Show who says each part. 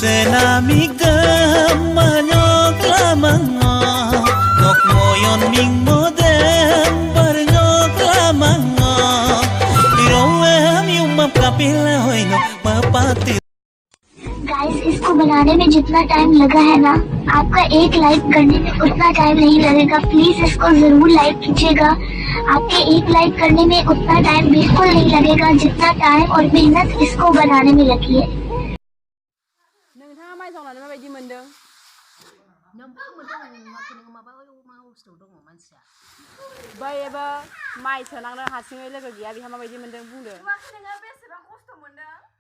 Speaker 1: Senamig manyok lamang ngok moyon ming modem barnyok lamang iroem yung mapkapila hoy no mapati
Speaker 2: guys इसको बनाने में जितना time लगा है ना आपका एक लाइक करने में उतना टाइम नहीं लगेगा प्लीज इसको जरूर लाइक कीजिएगा आपके एक लाइक करने में उतना टाइम बिल्कुल नहीं लगेगा जितना टाइम और मेहनत इसको बनाने में लगी है
Speaker 3: नोंथाङा माइ जावनानै माबायदि मोनदों
Speaker 4: नोंबो मोनदों माबा मा बुस्थु दङ मानसिया
Speaker 3: बै एबा माइ सोनांनो हारसिङै लोगो गैया बेहा माबायदि मोनदों बुंदो
Speaker 5: नोङो बेसेबां खस्थ' मोनदों